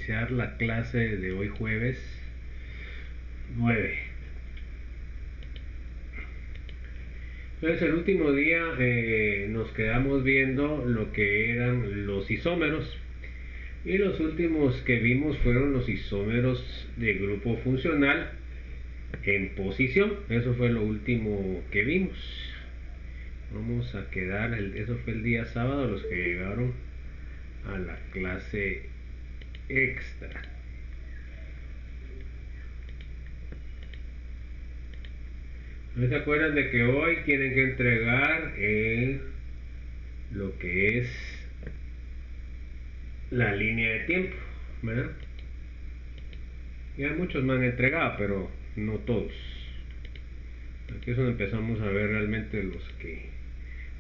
iniciar la clase de hoy jueves 9. Entonces el último día nos quedamos viendo lo que eran los isómeros, y los últimos que vimos fueron los isómeros de grupo funcional en posición. Eso fue lo último que vimos. Vamos a quedar, eso fue el día sábado, los que llegaron a la clase extra. ¿No se acuerdan de que hoy tienen que entregar lo que es la línea de tiempo, ¿verdad? Ya muchos me han entregado, pero no todos. Aquí es donde empezamos a ver realmente los que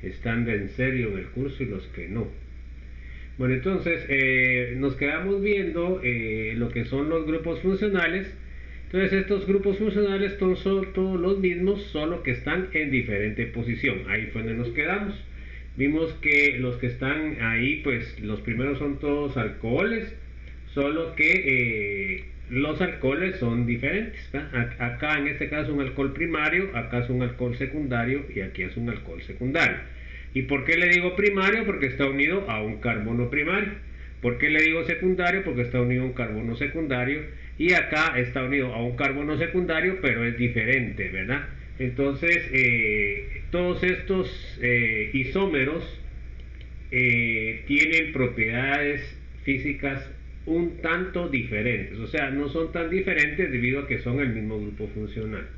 están de en serio en el curso y los que no. Bueno, entonces nos quedamos viendo lo que son los grupos funcionales. Entonces estos grupos funcionales son todos los mismos, solo que están en diferente posición. Ahí fue donde nos quedamos. Vimos que los que están ahí, pues los primeros son todos alcoholes, solo que los alcoholes son diferentes, ¿verdad? Acá en este caso es un alcohol primario, acá es un alcohol secundario y aquí es un alcohol secundario. ¿Y por qué le digo primario? Porque está unido a un carbono primario. ¿Por qué le digo secundario? Porque está unido a un carbono secundario. Y acá está unido a un carbono secundario, pero es diferente, ¿verdad? Entonces, todos estos isómeros tienen propiedades físicas un tanto diferentes. O sea, no son tan diferentes debido a que son el mismo grupo funcional.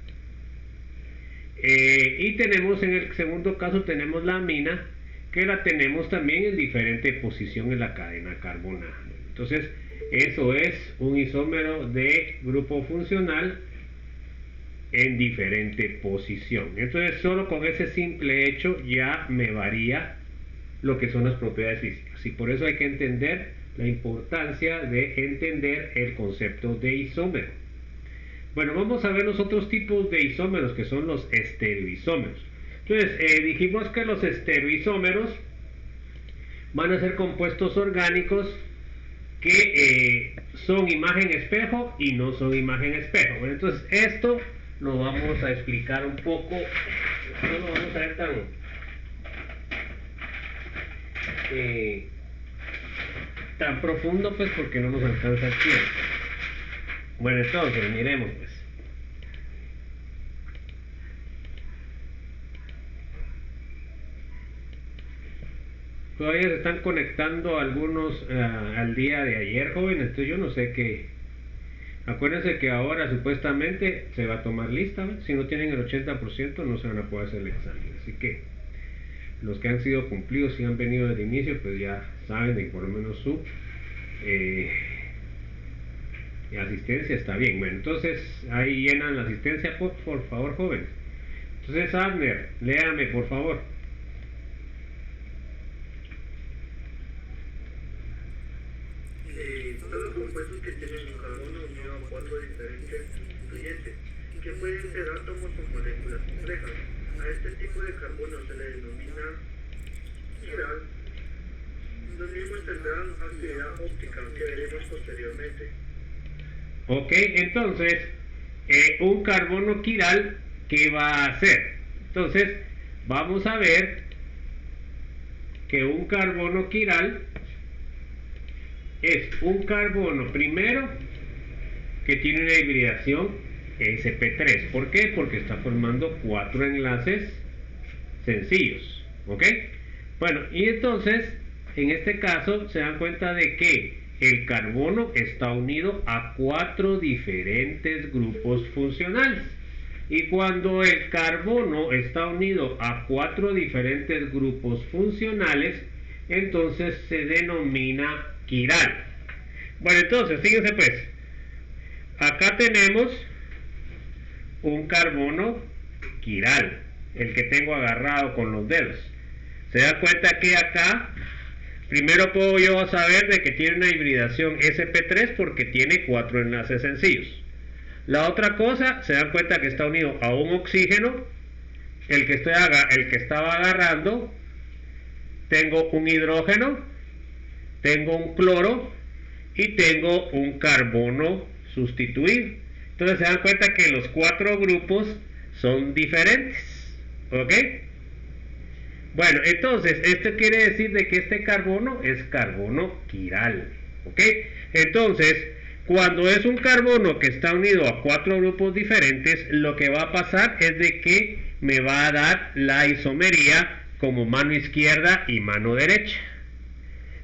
Y tenemos en el segundo caso, tenemos la amina, que la tenemos también en diferente posición en la cadena carbonal. Entonces, eso es un isómero de grupo funcional en diferente posición. Entonces, solo con ese simple hecho ya me varía lo que son las propiedades físicas. Y por eso hay que entender la importancia de entender el concepto de isómero. Bueno, vamos a ver los otros tipos de isómeros, que son los estereoisómeros. Entonces, dijimos que los estereoisómeros van a ser compuestos orgánicos que son imagen espejo y no son imagen espejo. Bueno, entonces esto lo vamos a explicar un poco, no lo vamos a ver tan profundo, pues, porque no nos alcanza el tiempo. Bueno, entonces miremos, pues. Todavía se están conectando algunos al día de ayer, jóvenes. Entonces yo no sé qué. Acuérdense que ahora supuestamente se va a tomar lista, ¿no? Si no tienen el 80% no se van a poder hacer el examen. Así que los que han sido cumplidos y han venido desde el inicio, pues ya saben de que por lo menos su asistencia está bien. Bueno, entonces ahí llenan la asistencia, por favor, jóvenes. Entonces, Abner, léame, por favor. Todos los compuestos que tienen un carbono unido a 4 diferentes nucleótidos, que pueden ser átomos o moléculas complejas. A este tipo de carbono se le denomina quiral. Los mismos tendrán actividad óptica, que veremos posteriormente. Ok, entonces, un carbono quiral, ¿qué va a hacer? Entonces, vamos a ver que un carbono quiral es un carbono primero que tiene una hibridación sp3. ¿Por qué? Porque está formando 4 enlaces sencillos. ¿Ok? Bueno, y entonces en este caso se dan cuenta de que el carbono está unido a 4 diferentes grupos funcionales. Y cuando el carbono está unido a 4 diferentes grupos funcionales, entonces se denomina quiral. Bueno, entonces, fíjense pues, acá tenemos un carbono quiral, el que tengo agarrado con los dedos. Se da cuenta que acá, primero puedo yo saber de que tiene una hibridación sp3 porque tiene 4 enlaces sencillos. La otra cosa, se dan cuenta que está unido a un oxígeno, el que estaba agarrando. Tengo un hidrógeno, tengo un cloro y tengo un carbono sustituido. Entonces se dan cuenta que los 4 grupos son diferentes, ¿ok? Bueno, entonces esto quiere decir de que este carbono es carbono quiral, ¿ok? Entonces, cuando es un carbono que está unido a 4 grupos diferentes, lo que va a pasar es de que me va a dar la isomería como mano izquierda y mano derecha.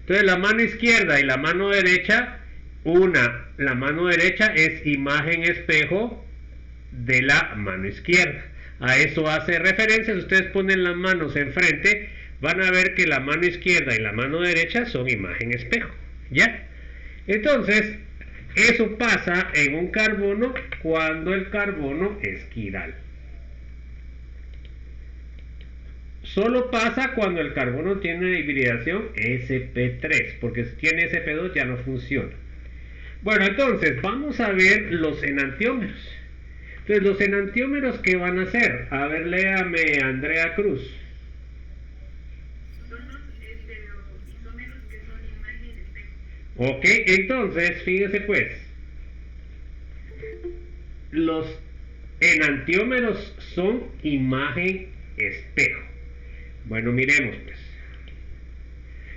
Entonces la mano izquierda y la mano derecha, la mano derecha es imagen espejo de la mano izquierda. A eso hace referencia. Si ustedes ponen las manos enfrente, van a ver que la mano izquierda y la mano derecha son imagen espejo, ¿ya? Entonces, eso pasa en un carbono cuando el carbono es quiral. Solo pasa cuando el carbono tiene una hibridación sp3, porque si tiene sp2 ya no funciona. Bueno, entonces vamos a ver los enantiómeros. Entonces, los enantiómeros, ¿qué van a hacer? A ver, léame, Andrea Cruz. Son los isómeros que son imagen espejo. Ok, entonces, fíjense pues. Los enantiómeros son imagen espejo. Bueno, miremos pues.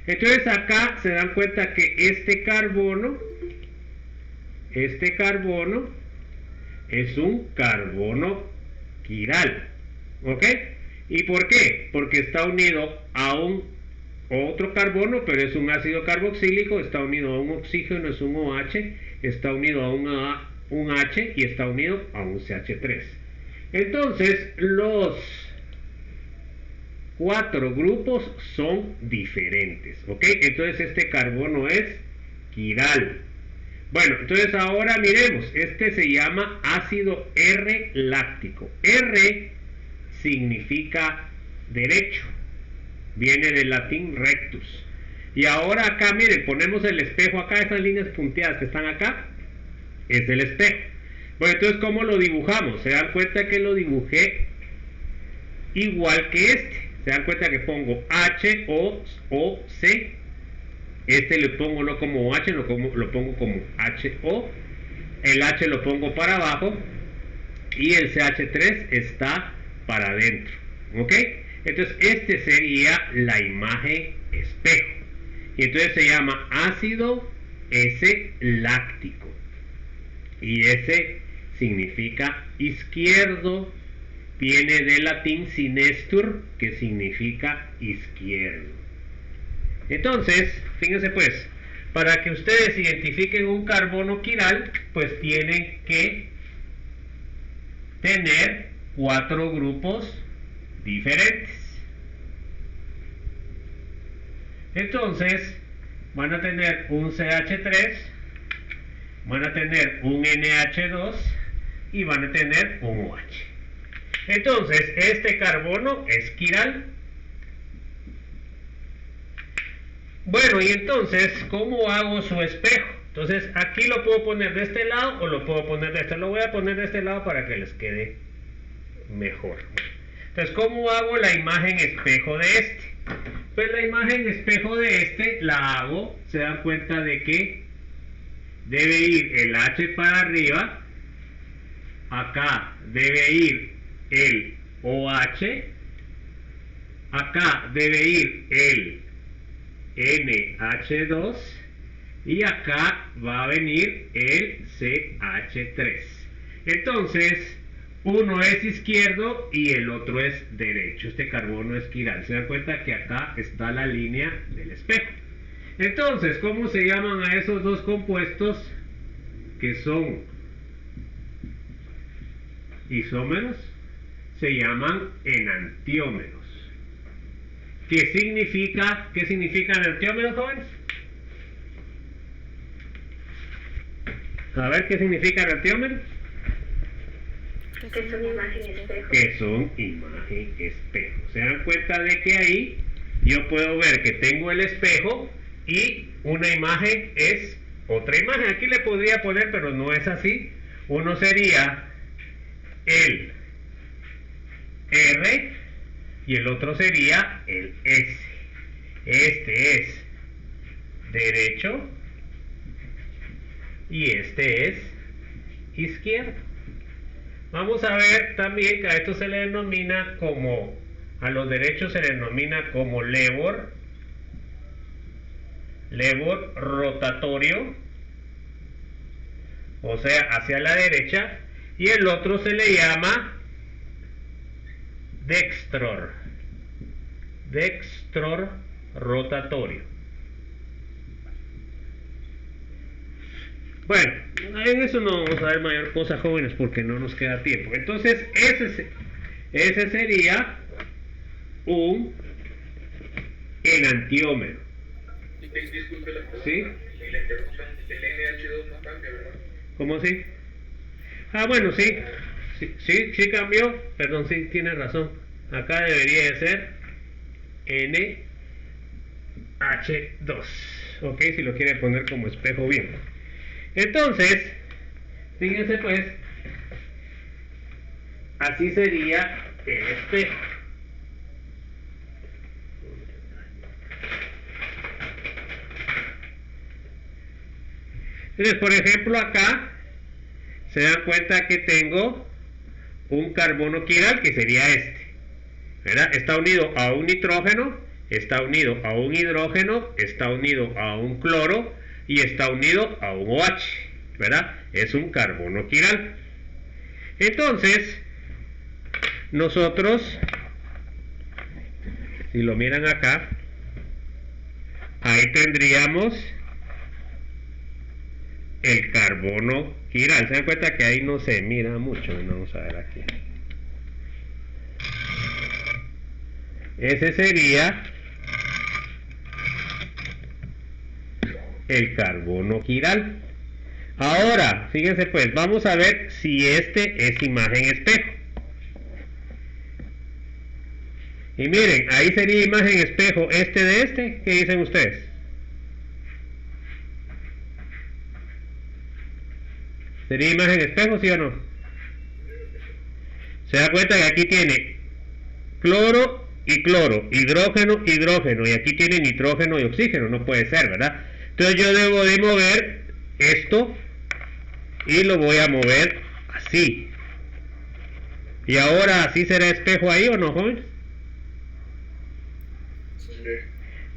Entonces acá se dan cuenta que este carbono es un carbono quiral, ¿ok? ¿Y por qué? Porque está unido a un otro carbono, pero es un ácido carboxílico, está unido a un oxígeno, es un OH, está unido a un H y está unido a un CH3. Entonces, los 4 grupos son diferentes, ¿ok? Entonces, este carbono es quiral. Bueno, entonces ahora miremos, este se llama ácido R-láctico. R significa derecho, viene del latín rectus. Y ahora acá, miren, ponemos el espejo acá, esas líneas punteadas que están acá, es el espejo. Bueno, entonces, ¿cómo lo dibujamos? Se dan cuenta que lo dibujé igual que este. Se dan cuenta que pongo H, O, C. Este le pongo no como H, lo pongo como HO. El H lo pongo para abajo. Y el CH3 está para adentro. ¿Ok? Entonces, este sería la imagen espejo. Y entonces se llama ácido S-láctico. Y S significa izquierdo. Viene del latín sinestur, que significa izquierdo. Entonces, fíjense pues, para que ustedes identifiquen un carbono quiral, pues tienen que tener 4 grupos diferentes. Entonces, van a tener un CH3, van a tener un NH2 y van a tener un OH. Entonces, este carbono es quiral. Bueno, y entonces, ¿cómo hago su espejo? Entonces, aquí lo puedo poner de este lado o lo puedo poner de este. Lo voy a poner de este lado para que les quede mejor. Entonces, ¿cómo hago la imagen espejo de este? Pues la imagen espejo de este la hago, se dan cuenta de que debe ir el H para arriba, acá debe ir el OH, acá debe ir el NH2 y acá va a venir el CH3. Entonces, uno es izquierdo y el otro es derecho. Este carbono es quiral. Se dan cuenta que acá está la línea del espejo. Entonces, ¿cómo se llaman a esos dos compuestos que son isómeros? Se llaman enantiómeros. ¿Qué significan enantiómeros, jóvenes? A ver, ¿qué significa enantiómeros? Que son imagen espejo. Que son imagen espejo. Se dan cuenta de que ahí yo puedo ver que tengo el espejo y una imagen es otra imagen. Aquí le podría poner, pero no es así. Uno sería el R y el otro sería el S. Este es derecho y este es izquierdo. Vamos a ver también que a esto se le denomina como, a los derechos se le denomina como levor rotatorio, o sea, hacia la derecha, y el otro se le llama dextror rotatorio. Bueno, en eso no vamos a ver mayor cosa, jóvenes, porque no nos queda tiempo. Entonces, ese sería un enantiómero. Disculpe la pregunta. ¿Sí? Y la interrupción del NH2 no cambia, ¿verdad? ¿Cómo así? Ah, bueno, sí. Sí cambió. Perdón, sí, tiene razón. Acá debería de ser NH2. Ok, si lo quiere poner como espejo bien. Entonces, fíjense pues, así sería el espejo. Entonces, por ejemplo, acá se dan cuenta que tengo un carbono quiral, que sería este, ¿verdad? Está unido a un nitrógeno, está unido a un hidrógeno, está unido a un cloro y está unido a un OH, ¿verdad? Es un carbono quiral. Entonces, nosotros, si lo miran acá, ahí tendríamos el carbono quiral. Se dan cuenta que ahí no se mira mucho. Vamos a ver aquí. Ese sería el carbono quiral. Ahora, fíjense pues, vamos a ver si este es imagen espejo. Y miren, ahí sería imagen espejo este de este. ¿Qué dicen ustedes? ¿Sería imagen espejo, sí o no? Se da cuenta que aquí tiene cloro y cloro, hidrógeno, hidrógeno, y aquí tiene nitrógeno y oxígeno. No puede ser, ¿verdad? Entonces yo debo de mover esto y lo voy a mover así. Y ahora, ¿así será espejo ahí o no, jóvenes?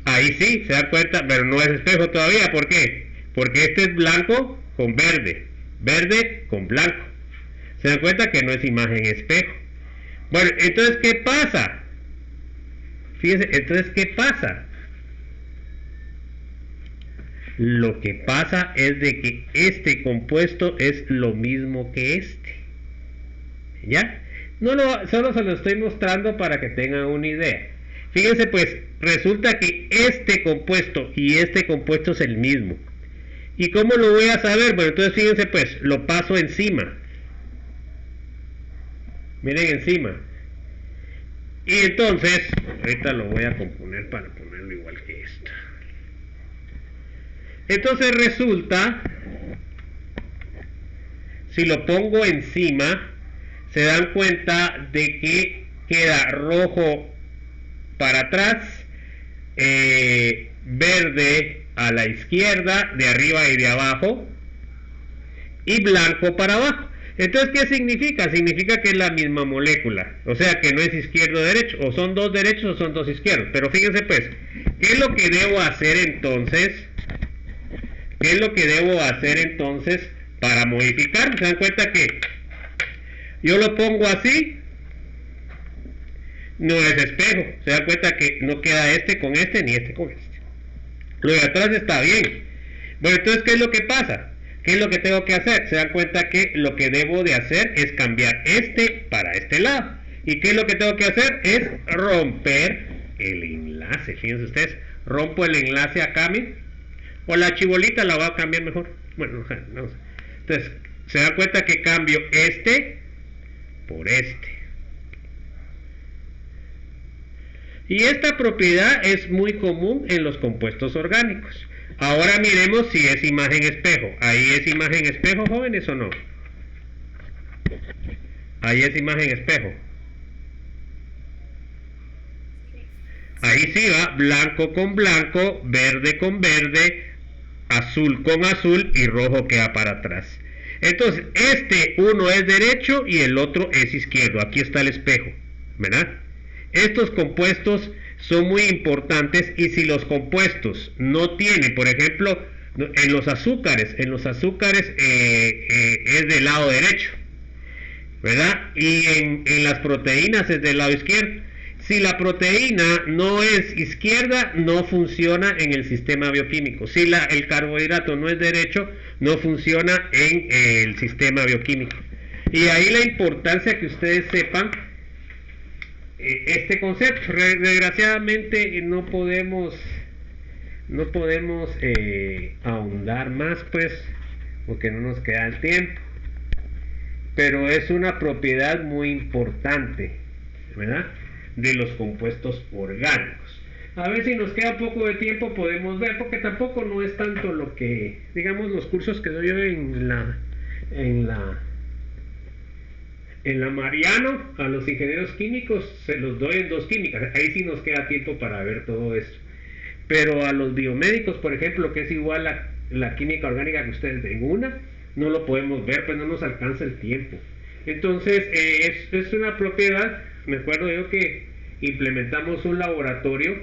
Ahí sí, se da cuenta, pero no es espejo todavía. ¿Por qué? Porque este es blanco con verde, verde con blanco. Se dan cuenta que no es imagen espejo. Bueno, entonces, ¿qué pasa? Fíjense, entonces, ¿qué pasa? Lo que pasa es de que este compuesto es lo mismo que este. ¿Ya? Solo se lo estoy mostrando para que tengan una idea. Fíjense pues, resulta que este compuesto y este compuesto es el mismo. ¿Y cómo lo voy a saber? Bueno, entonces fíjense pues, lo paso encima. Miren encima. Y entonces, ahorita lo voy a componer para ponerlo igual que esto. Entonces resulta, si lo pongo encima, se dan cuenta de que queda rojo para atrás, verde a la izquierda, de arriba y de abajo, y blanco para abajo. Entonces, ¿qué significa? Significa que es la misma molécula, o sea que no es izquierdo-derecho, o son dos derechos o son dos izquierdos. Pero fíjense pues, ¿qué es lo que debo hacer entonces? ¿Qué es lo que debo hacer entonces para modificar? ¿Se dan cuenta que yo lo pongo así? No es espejo. Se dan cuenta que no queda este con este ni este con este. Lo de atrás está bien. Bueno, entonces, ¿qué es lo que pasa? ¿Qué es lo que tengo que hacer? Se dan cuenta que lo que debo de hacer es cambiar este para este lado. ¿Y qué es lo que tengo que hacer? Es romper el enlace. Fíjense ustedes, rompo el enlace acá, miren. O la chibolita la voy a cambiar mejor. Bueno, no sé. Entonces, se dan cuenta que cambio este por este. Y esta propiedad es muy común en los compuestos orgánicos. Ahora miremos si es imagen espejo. ¿Ahí es imagen espejo, jóvenes, o no? Ahí es imagen espejo. Ahí sí va, blanco con blanco, verde con verde, azul con azul y rojo queda para atrás. Entonces, uno es derecho y el otro es izquierdo. Aquí está el espejo, ¿verdad? Estos compuestos son muy importantes, y si los compuestos no tienen, por ejemplo, en los azúcares es del lado derecho, ¿verdad? Y en las proteínas es del lado izquierdo. Si la proteína no es izquierda, no funciona en el sistema bioquímico. Si el carbohidrato no es derecho, no funciona en el sistema bioquímico. Y ahí la importancia que ustedes sepan este concepto. Desgraciadamente no podemos ahondar más, pues, porque no nos queda el tiempo. Pero es una propiedad muy importante, ¿verdad?, de los compuestos orgánicos. A ver si nos queda poco de tiempo, podemos ver, porque tampoco no es tanto lo que, digamos, los cursos que doy yo en la Mariano, a los ingenieros químicos se los doy en 2 químicas. Ahí sí nos queda tiempo para ver todo esto. Pero a los biomédicos, por ejemplo, que es igual la química orgánica que ustedes en una, no lo podemos ver, pues no nos alcanza el tiempo. Entonces, es una propiedad. Me acuerdo yo que implementamos un laboratorio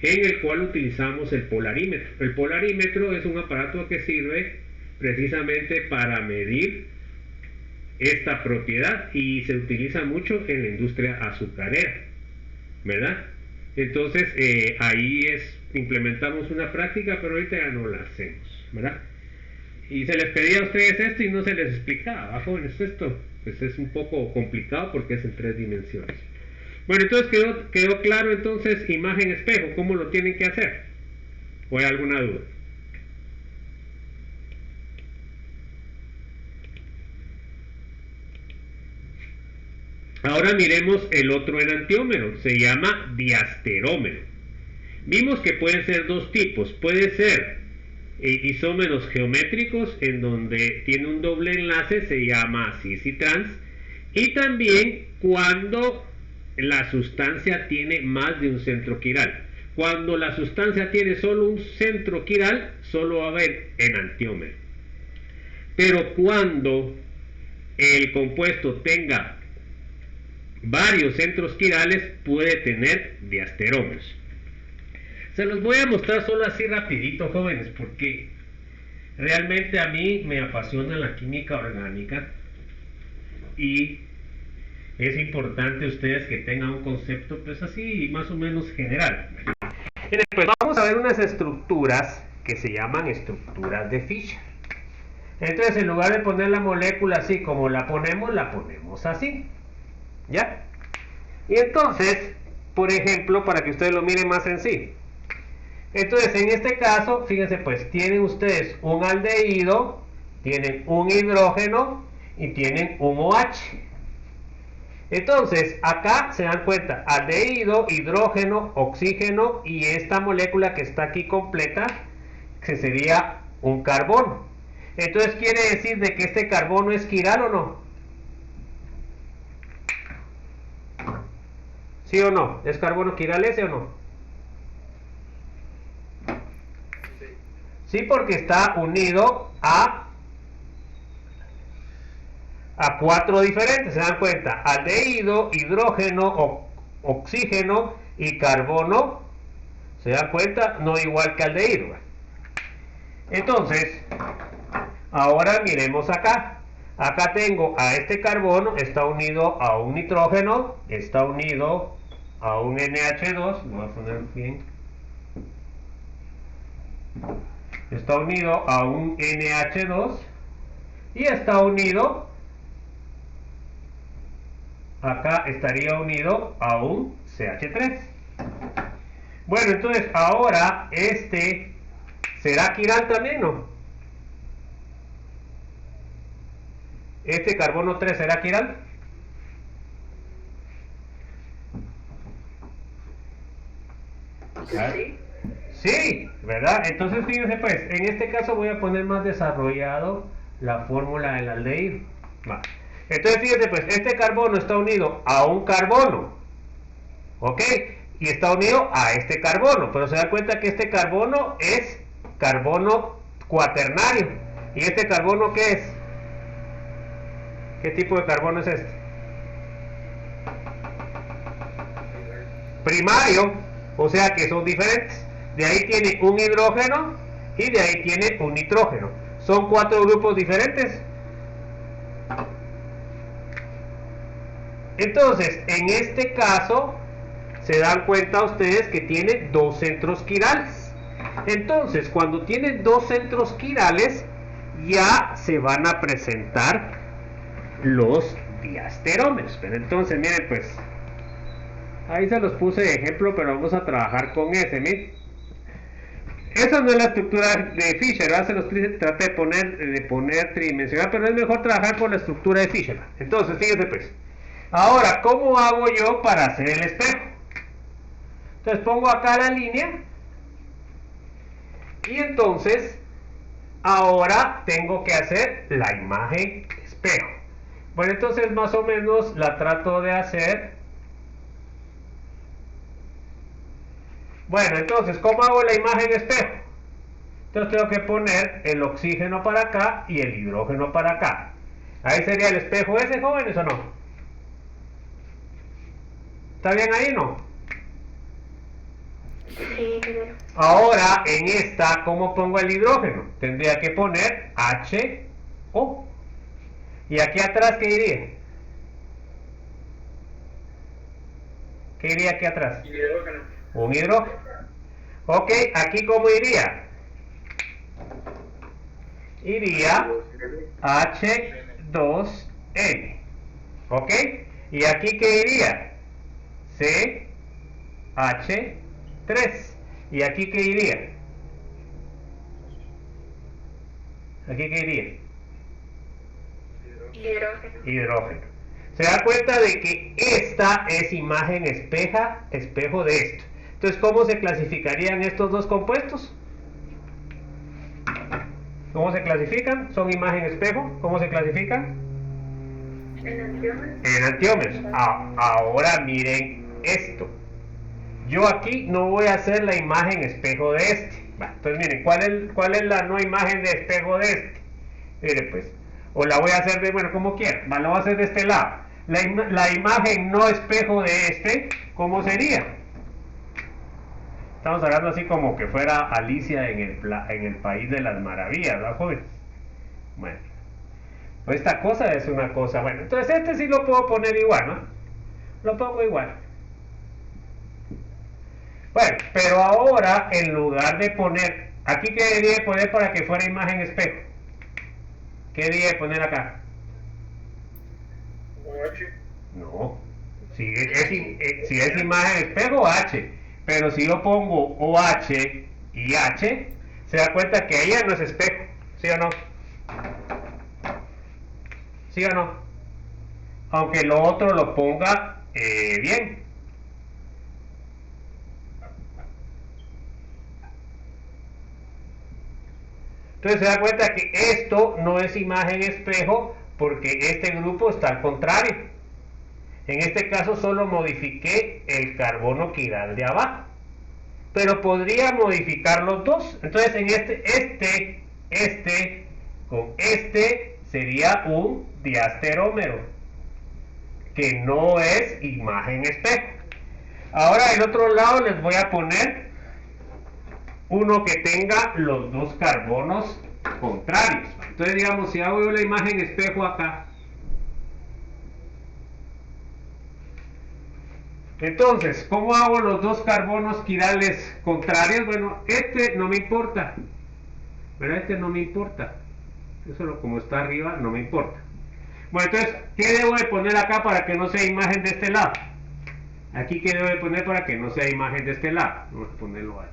en el cual utilizamos el polarímetro. El polarímetro es un aparato que sirve precisamente para medir esta propiedad, y se utiliza mucho en la industria azucarera, ¿verdad? Entonces, ahí implementamos una práctica, pero ahorita ya no la hacemos, ¿verdad? Y se les pedía a ustedes esto y no se les explicaba, jóvenes, esto pues es un poco complicado porque es en 3 dimensiones. Bueno, entonces quedó claro. Entonces, imagen espejo, ¿cómo lo tienen que hacer? ¿O hay alguna duda? Ahora miremos el otro enantiómero, se llama diasterómero. Vimos que pueden ser 2 tipos, puede ser isómeros geométricos, en donde tiene un doble enlace, se llama cis y trans, y también cuando la sustancia tiene más de un centro quiral. Cuando la sustancia tiene solo un centro quiral, solo va a haber enantiómero. Pero cuando el compuesto tenga varios centros quirales, puede tener diasterómeros. Se los voy a mostrar solo así rapidito, jóvenes, porque realmente a mí me apasiona la química orgánica y es importante ustedes que tengan un concepto pues así más o menos general. Bien, pues vamos a ver unas estructuras que se llaman estructuras de Fischer. Entonces, en lugar de poner la molécula así como la ponemos así, ¿ya? Y entonces, por ejemplo, para que ustedes lo miren más sencillo, entonces en este caso, fíjense pues, tienen ustedes un aldehído, tienen un hidrógeno y tienen un OH. Entonces, acá se dan cuenta, aldehído, hidrógeno, oxígeno, y esta molécula que está aquí completa, que sería un carbono. Entonces, ¿quiere decir de que este carbono es quiral o no? ¿Sí o no? ¿Es carbono quiral ese o no? Sí, porque está unido a 4 diferentes, se dan cuenta, aldehído, hidrógeno, oxígeno y carbono, se dan cuenta, no igual que aldehído. Entonces, ahora miremos acá. Acá tengo a este carbono, está unido a un nitrógeno, está unido a un NH2, lo voy a poner bien. Está unido a un NH2 y está unido, acá estaría unido a un CH3. Bueno, entonces ahora este será quiral también, ¿no? Este carbono 3 será quiral. Sí. Sí, ¿verdad? Entonces fíjense pues, en este caso voy a poner más desarrollado la fórmula del aldehído. Vale. Entonces fíjense pues, este carbono está unido a un carbono, ¿ok? Y está unido a este carbono, pero se da cuenta que este carbono es carbono cuaternario. ¿Y este carbono qué es? ¿Qué tipo de carbono es este? Primario, o sea que son diferentes. De ahí tiene un hidrógeno y de ahí tiene un nitrógeno. Son 4 grupos diferentes. Entonces, en este caso, se dan cuenta ustedes que tiene 2 centros quirales. Entonces, cuando tiene 2 centros quirales, ya se van a presentar los diasterómeros. Pero entonces, miren pues, ahí se los puse de ejemplo, pero vamos a trabajar con ese, miren. Esa no es la estructura de Fischer, ¿verdad? Se los traté de poner tridimensional, pero es mejor trabajar con la estructura de Fischer. Entonces, fíjense pues. Ahora, ¿cómo hago yo para hacer el espejo? Entonces pongo acá la línea. Y entonces, ahora tengo que hacer la imagen espejo. Bueno, entonces más o menos la trato de hacer. Bueno, entonces, ¿cómo hago la imagen espejo? Entonces tengo que poner el oxígeno para acá y el hidrógeno para acá. Ahí sería el espejo ese, jóvenes, ¿o no? ¿Está bien ahí, no? Sí, claro. Ahora, en esta, ¿cómo pongo el hidrógeno? Tendría que poner HO. ¿Y aquí atrás qué iría? ¿Qué iría aquí atrás? Hidrógeno. Un hidrógeno. Ok, ¿aquí cómo iría? Iría H2N. ¿Ok? ¿Y aquí qué iría? CH3. ¿Y aquí qué iría? ¿Aquí qué iría? Hidrógeno. Hidrógeno. Se da cuenta de que esta es imagen espejo de esto. Entonces, ¿cómo se clasificarían estos dos compuestos? ¿Cómo se clasifican? ¿Son imagen espejo? ¿Cómo se clasifican? Enantiómeros. Enantiómeros. Ahora miren esto. Yo aquí no voy a hacer la imagen espejo de este. Entonces miren, ¿cuál es la no imagen de espejo de este? Miren pues, o la voy a hacer de, bueno, como quiera, la voy a hacer de este lado. La imagen no espejo de este, ¿cómo sería? Estamos hablando así como que fuera Alicia en el país de las maravillas, ¿verdad, jóvenes? Bueno, pues esta cosa es una cosa, bueno, entonces este sí lo puedo poner igual, ¿no? Lo pongo igual. Bueno, pero ahora en lugar de poner, aquí qué debería de poner para que fuera imagen espejo. ¿Qué debería de poner acá? OH. No, si es imagen espejo, H. Pero si yo pongo OH y H, se da cuenta que ella no es espejo, ¿sí o no? ¿Sí o no? Aunque lo otro lo ponga bien. Entonces se da cuenta que esto no es imagen espejo porque este grupo está al contrario. En este caso solo modifiqué el carbono quiral de abajo. Pero podría modificar los dos. Entonces en con este sería un diasterómero, que no es imagen espejo. Ahora del otro lado les voy a poner uno que tenga los dos carbonos contrarios. Entonces digamos, si hago yo la imagen espejo acá, entonces, ¿cómo hago los dos carbonos quirales contrarios? Bueno, este no me importa, pero este no me importa. Eso como está arriba no me importa. Bueno, entonces, ¿qué debo de poner acá para que no sea imagen de este lado? Aquí, ¿qué debo de poner para que no sea imagen de este lado? Vamos a ponerlo H.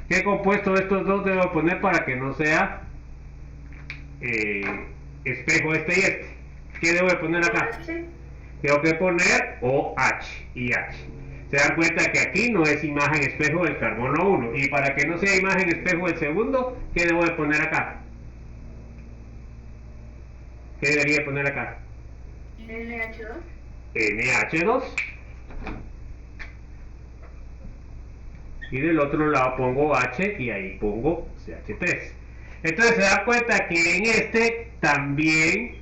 ¿Qué compuesto de estos dos debo poner para que no sea espejo este y este? ¿Qué debo de poner acá? Tengo que poner OH y H. Se dan cuenta que aquí no es imagen espejo del carbono 1. Y para que no sea imagen espejo del segundo, ¿qué debo de poner acá? ¿Qué debería de poner acá? NH2. NH2. y del otro lado pongo H y ahí pongo CH3. Entonces se da cuenta que en este también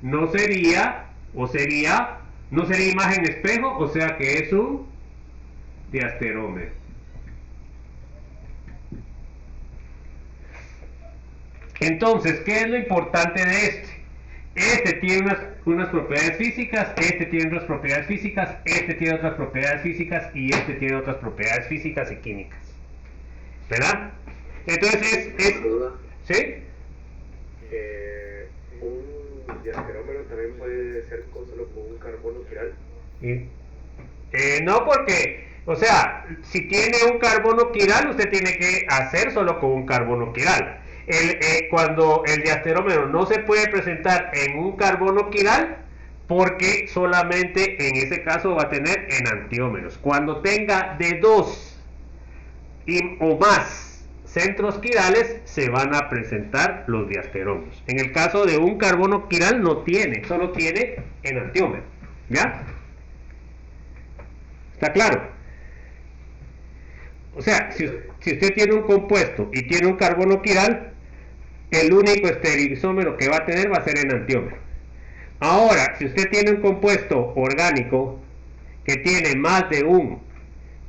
no sería, o sería, no sería imagen espejo, o sea que es un diasterómero. Entonces, ¿qué es lo importante de este? Este tiene unas propiedades físicas, este tiene otras propiedades físicas, este tiene otras propiedades físicas y este tiene otras propiedades físicas y químicas. ¿Verdad? Entonces ¿sí? Un diasterómero también puede ser solo con un carbono quiral. No, porque, o sea, si tiene un carbono quiral, usted tiene que hacer solo con un carbono quiral. Cuando el diasterómero no se puede presentar en un carbono quiral, porque solamente en ese caso va a tener enantiómeros. Cuando tenga de 2 o más centros quirales, se van a presentar los diasterómeros. En el caso de un carbono quiral no tiene, solo tiene enantiómero. ¿Ya? ¿Está claro? O sea, si usted tiene un compuesto y tiene un carbono quiral, el único estereoisómero que va a tener va a ser enantiómero. Ahora, si usted tiene un compuesto orgánico que tiene más de un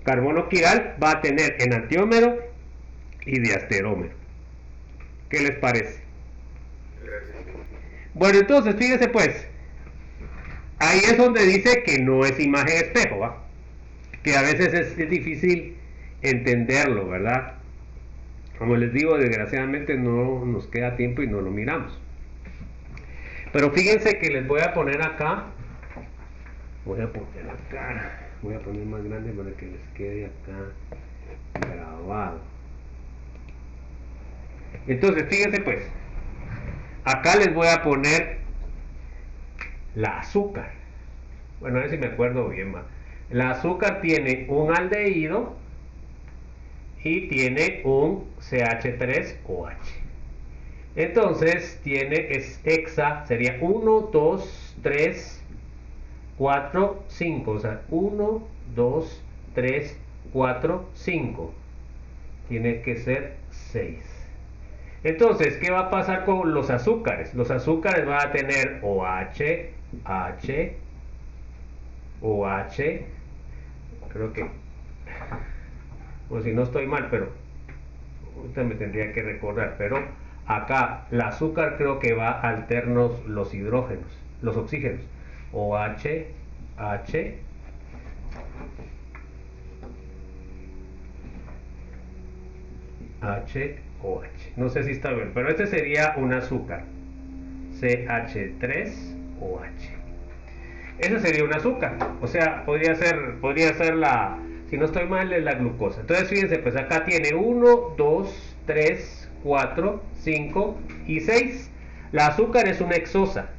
carbono quiral, va a tener enantiómero y diasterómero. ¿Qué les parece? Bueno, entonces, fíjese pues, ahí es donde dice que no es imagen espejo, ¿va? Que a veces es difícil entenderlo, ¿verdad? Como les digo, desgraciadamente no nos queda tiempo y no lo miramos. Pero fíjense que les voy a poner acá, voy a poner más grande para que les quede acá grabado. Entonces, fíjense pues, acá les voy a poner la azúcar. Bueno, a ver si me acuerdo bien más. La azúcar tiene un aldehído y tiene un CH3OH. Entonces es hexa, sería 1, 2, 3, 4, 5. O sea, 1, 2, 3, 4, 5. Tiene que ser 6. Entonces, ¿qué va a pasar con los azúcares? Los azúcares van a tener OH, H, OH, creo que, o si no estoy mal, pero ahorita me tendría que recordar, pero acá el azúcar creo que va alternos los hidrógenos, los oxígenos, OH, H, HOH, no sé si está bien, pero este sería un azúcar, CH3OH. Ese sería un azúcar, o sea, podría ser la, si no estoy mal, es la glucosa. Entonces fíjense, pues acá tiene 1, 2, 3, 4, 5 y 6. La azúcar es una hexosa,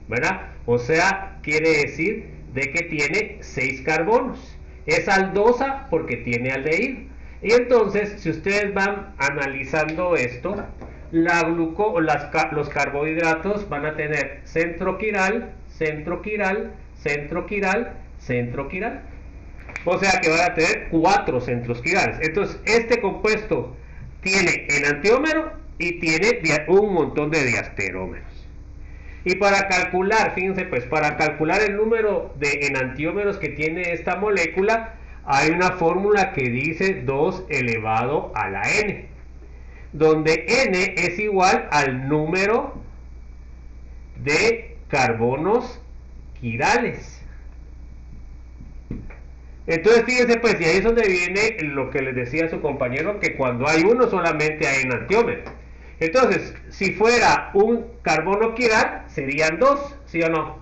¿verdad? O sea, quiere decir de que tiene 6 carbonos. Es aldosa porque tiene aldehído. Y entonces, si ustedes van analizando esto, los carbohidratos van a tener centro quiral, centro quiral, centro quiral, centro quiral. O sea que van a tener 4 centros quirales. Entonces, este compuesto tiene enantiómero y tiene un montón de diasterómeros. Y para calcular, fíjense pues, para calcular el número de enantiómeros que tiene esta molécula, hay una fórmula que dice 2 elevado a la n, donde n es igual al número de carbonos quirales. Entonces fíjense pues, y ahí es donde viene lo que les decía su compañero, que cuando hay uno solamente hay enantiómero. Entonces, si fuera un carbono quiral, serían 2, ¿sí o no?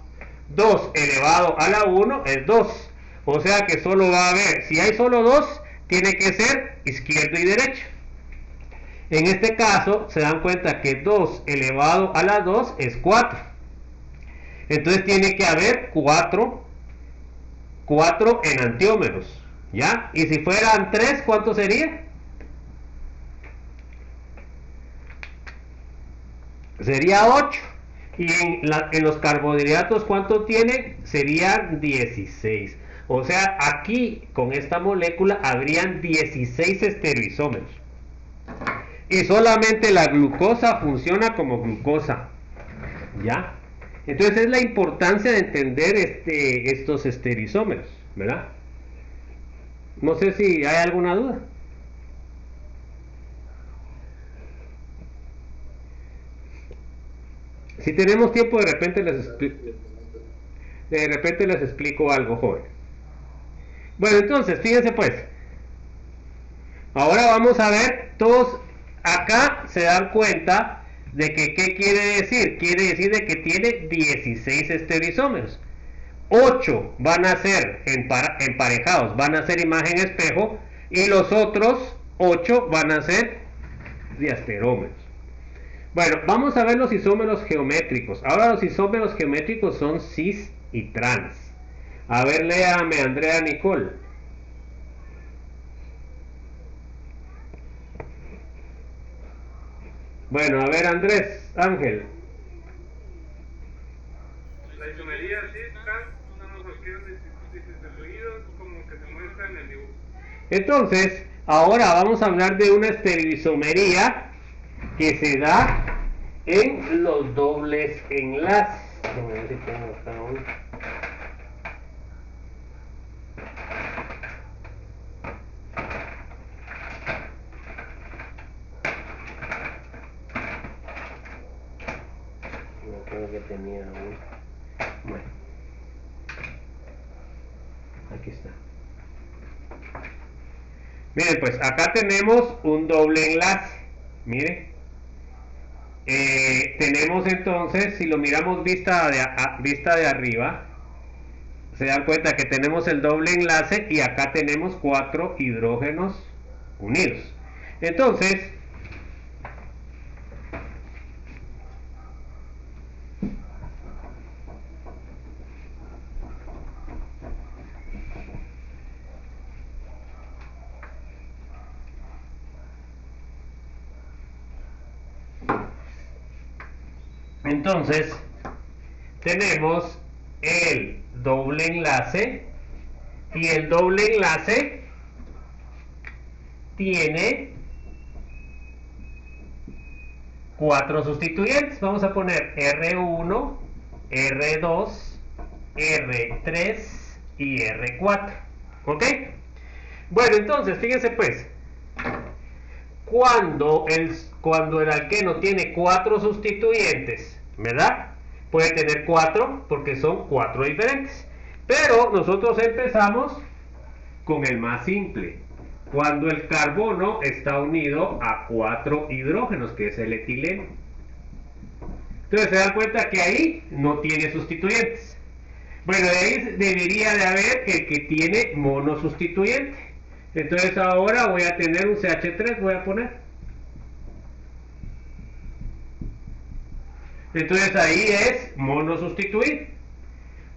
2 elevado a la 1 es 2. O sea que solo va a haber, si hay solo 2, tiene que ser izquierdo y derecho. En este caso, se dan cuenta que 2 elevado a la 2 es 4. Entonces tiene que haber 4 enantiómeros, ¿ya? Y si fueran 3, ¿cuánto sería? Sería 8. Y en los carbohidratos, ¿cuánto tienen? Serían 16. O sea, aquí con esta molécula habrían 16 estereoisómeros. Y solamente la glucosa funciona como glucosa. ¿Ya? Entonces es la importancia de entender estos estereoisómeros, ¿verdad? No sé si hay alguna duda. Si tenemos tiempo, de repente les explico algo, joven. Bueno, entonces, fíjense pues. Ahora vamos a ver, todos acá se dan cuenta de que, ¿qué quiere decir? Quiere decir de que tiene 16 estereoisómeros. 8 van a ser emparejados, van a ser imagen espejo, y los otros 8 van a ser diasterómeros. Bueno, vamos a ver los isómeros geométricos. Ahora los isómeros geométricos son cis y trans. A ver, léame, Andrea Nicole. Bueno, a ver, Andrés Ángel. La isomería cis trans son unos bloqueos distribuidos como que se muestra en el dibujo. Entonces, ahora vamos a hablar de una estereoisomería que se da en los dobles enlaces. Déjame ver si tengo acá uno. No creo que tenía uno. Bueno, aquí está. Miren, pues acá tenemos un doble enlace. Miren. Tenemos entonces, si lo miramos vista de arriba, se dan cuenta que tenemos el doble enlace y acá tenemos 4 hidrógenos unidos. Entonces, tenemos el doble enlace y el doble enlace tiene 4 sustituyentes. Vamos a poner R1, R2, R3 y R4. ¿Ok? Bueno, entonces, fíjense pues. Cuando el alqueno tiene 4 sustituyentes, ¿verdad? Puede tener 4 porque son 4 diferentes. Pero nosotros empezamos con el más simple. Cuando el carbono está unido a 4 hidrógenos, que es el etileno. Entonces se dan cuenta que ahí no tiene sustituyentes. Bueno, de ahí debería de haber el que tiene monosustituyente. Entonces ahora voy a tener un CH3, voy a poner. Entonces ahí es monosustituir.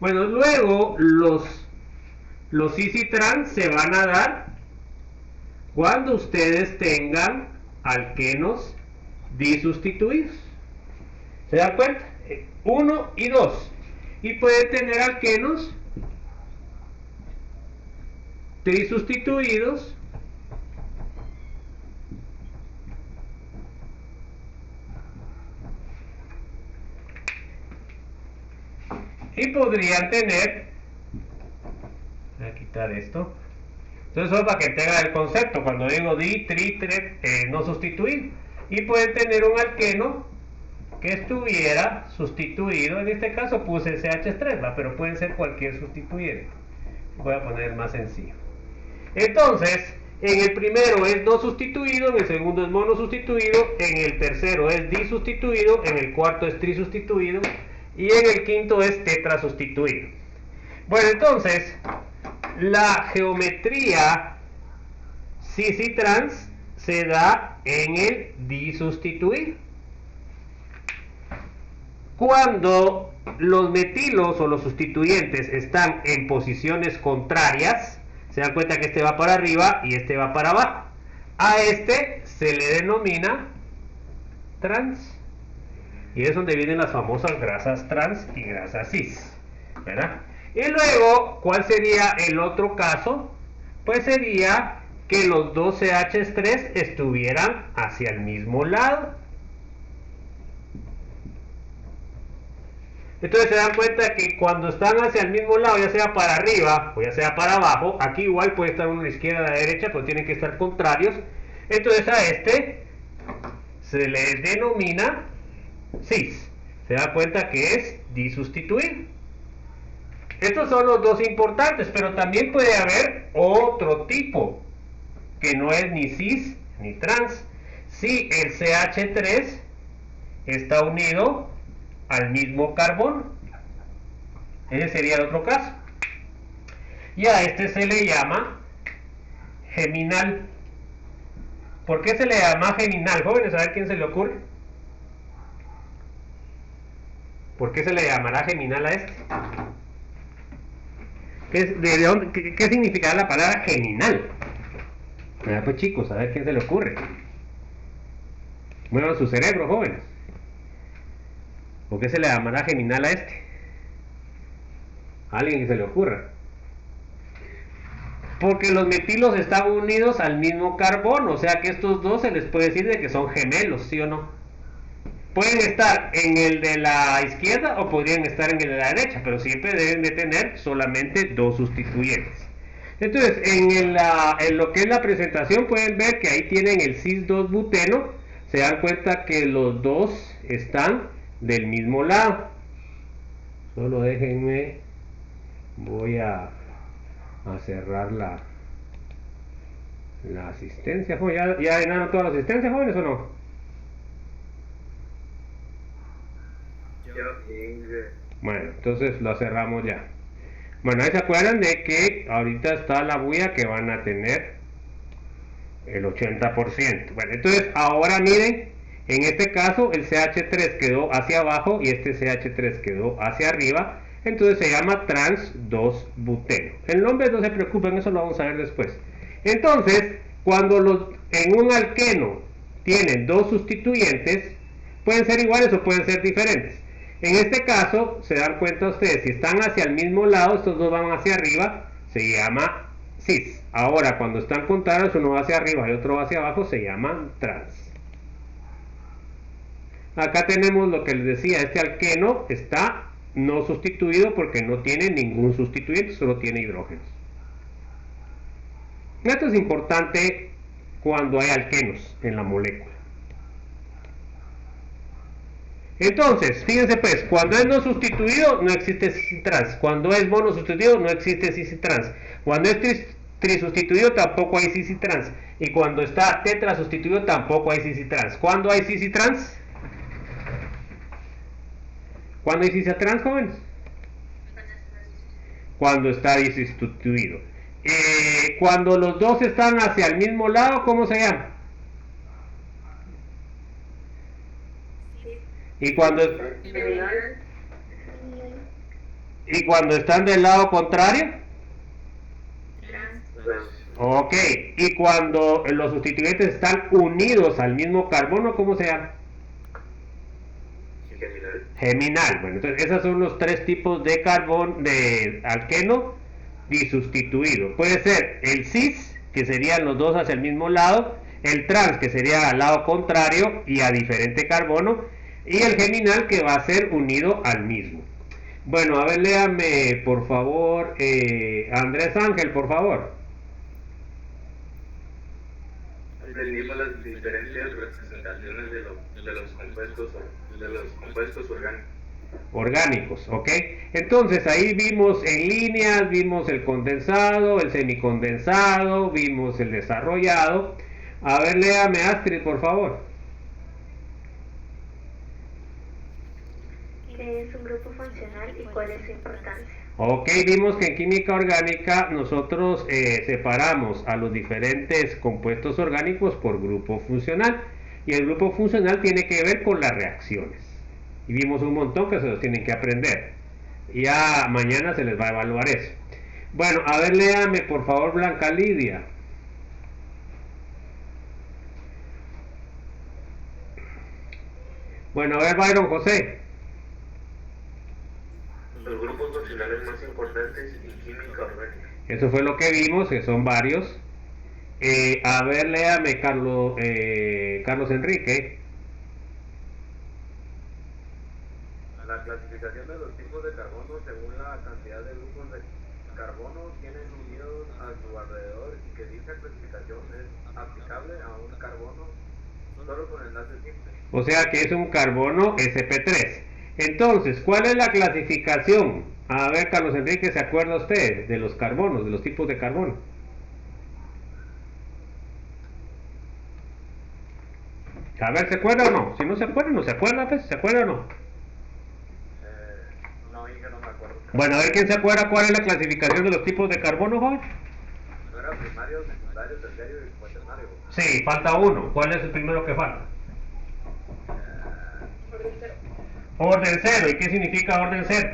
Bueno, luego los cis y trans se van a dar cuando ustedes tengan alquenos disustituidos. ¿Se dan cuenta? 1 y 2. Y pueden tener alquenos trisustituidos y podrían tener, voy a quitar esto, entonces solo para que tengan el concepto, cuando digo di, tri, no sustituido, y pueden tener un alqueno que estuviera sustituido, en este caso puse CH3, ¿va? Pero pueden ser cualquier sustituyente. Voy a poner más sencillo. Entonces, en el primero es no sustituido, en el segundo es mono sustituido, en el tercero es disustituido, en el cuarto es trisustituido y en el quinto es tetrasustituido. Bueno, entonces, la geometría cis y trans se da en el disustituido. Cuando los metilos o los sustituyentes están en posiciones contrarias, se dan cuenta que este va para arriba y este va para abajo. A este se le denomina trans. Y es donde vienen las famosas grasas trans y grasas cis, ¿verdad? Y luego, ¿cuál sería el otro caso? Pues sería que los dos CH3 estuvieran hacia el mismo lado. Entonces se dan cuenta que cuando están hacia el mismo lado, ya sea para arriba o ya sea para abajo, aquí igual puede estar uno a la izquierda o a la derecha, pero tienen que estar contrarios. Entonces a este se le denomina cis. Se da cuenta que es disustituido. Estos son los dos importantes, pero también puede haber otro tipo que no es ni cis ni trans. Si el CH3 está unido al mismo carbono, ese sería el otro caso, y a este se le llama geminal. ¿Por qué se le llama geminal, jóvenes? A ver quién se le ocurre. ¿Por qué se le llamará geminal a este? ¿Qué significará la palabra geminal? Pues chicos, a ver quién se le ocurre. Muevan su cerebro, jóvenes. ¿Por qué se le llamará geminal a este? ¿A alguien que se le ocurra? Porque los metilos están unidos al mismo carbono, o sea que estos dos se les puede decir de que son gemelos, ¿sí o no? Pueden estar en el de la izquierda o podrían estar en el de la derecha, pero siempre deben de tener solamente dos sustituyentes. Entonces, en lo que es la presentación pueden ver que ahí tienen el cis-2-buteno. Se dan cuenta que los dos están del mismo lado. Solo déjenme, voy a cerrar la asistencia. ¿Ya llenaron toda la asistencia, jóvenes, o no? Bueno, entonces la cerramos ya. Bueno, ahí se acuerdan de que ahorita está la bulla que van a tener el 80%. Bueno, entonces ahora miren, en este caso el CH3 quedó hacia abajo y este CH3 quedó hacia arriba. Entonces se llama trans 2-buteno. El nombre no se preocupen, eso lo vamos a ver después. Entonces, cuando en un alqueno tienen dos sustituyentes, pueden ser iguales o pueden ser diferentes. En este caso, se dan cuenta ustedes, si están hacia el mismo lado, estos dos van hacia arriba, se llama cis. Ahora, cuando están contrarios, uno va hacia arriba y otro va hacia abajo, se llaman trans. Acá tenemos lo que les decía, este alqueno está no sustituido porque no tiene ningún sustituyente, solo tiene hidrógenos. Esto es importante cuando hay alquenos en la molécula. Entonces, fíjense pues, cuando es no sustituido no existe cis-trans, cuando es mono sustituido no existe cis-trans, cuando es trisustituido tampoco hay cis-trans, y cuando está tetra sustituido tampoco hay cis-trans. ¿Cuándo hay cis-trans? ¿Cuándo hay cis-trans, jóvenes? Cuando está disustituido. Cuando los dos están hacia el mismo lado, ¿cómo se llama? Y cuando están del lado contrario, ok, y cuando los sustituyentes están unidos al mismo carbono, ¿cómo se llama? Geminal. Bueno, entonces esos son los tres tipos de de alqueno disustituido. Puede ser el cis, que serían los dos hacia el mismo lado, el trans, que sería al lado contrario y a diferente carbono, y el geminal, que va a ser unido al mismo. Bueno, a ver, léame por favor, Andrés Ángel, por favor. Aprendimos las diferentes representaciones de los compuestos orgánicos, ¿ok? Entonces ahí vimos en líneas, vimos el condensado, el semicondensado, vimos el desarrollado. A ver, léame Astrid, por favor. ¿Qué es un grupo funcional y cuál es su importancia? Ok, vimos que en química orgánica nosotros separamos a los diferentes compuestos orgánicos por grupo funcional, y el grupo funcional tiene que ver con las reacciones, y vimos un montón que se los tienen que aprender. Ya mañana se les va a evaluar eso. Bueno, a ver, léame por favor Blanca Lidia. Bueno, a ver Byron José. Los grupos funcionales más importantes orgánicas y química orgánica. Eso fue lo que vimos, que son varios. A ver, léame, Carlos Enrique. La clasificación de los tipos de carbono según la cantidad de grupos de carbono tienen unidos a su alrededor y que dicha clasificación es aplicable a un carbono solo con enlace simple. O sea que es un carbono sp3. Entonces, ¿cuál es la clasificación? A ver, Carlos Enrique, ¿se acuerda usted de los carbonos, de los tipos de carbono? A ver, ¿se acuerda o no? Si no se acuerda, no se acuerda, pues, ¿se acuerda o no? No, Inge, no me acuerdo. Bueno, a ver, ¿quién se acuerda cuál es la clasificación de los tipos de carbono, joven? ¿No era primario, secundario, terciario y cuaternario? Sí, falta uno. ¿Cuál es el primero que falta? Orden cero. Orden cero. ¿Y qué significa orden cero?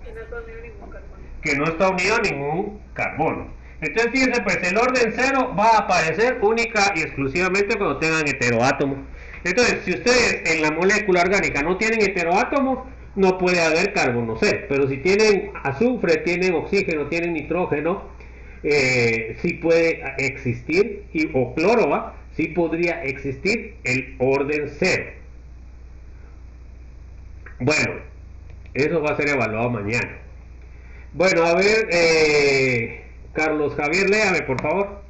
Que no está unido ningún carbono. Que no está unido a ningún carbono. Entonces fíjense, pues el orden cero va a aparecer única y exclusivamente cuando tengan heteroátomos. Entonces, si ustedes en la molécula orgánica no tienen heteroátomos, no puede haber carbono cero. Pero si tienen azufre, tienen oxígeno, tienen nitrógeno, sí puede existir, o cloro, ¿va? Sí podría existir el orden cero. Bueno, eso va a ser evaluado mañana. Bueno, a ver, Carlos Javier, léame, por favor.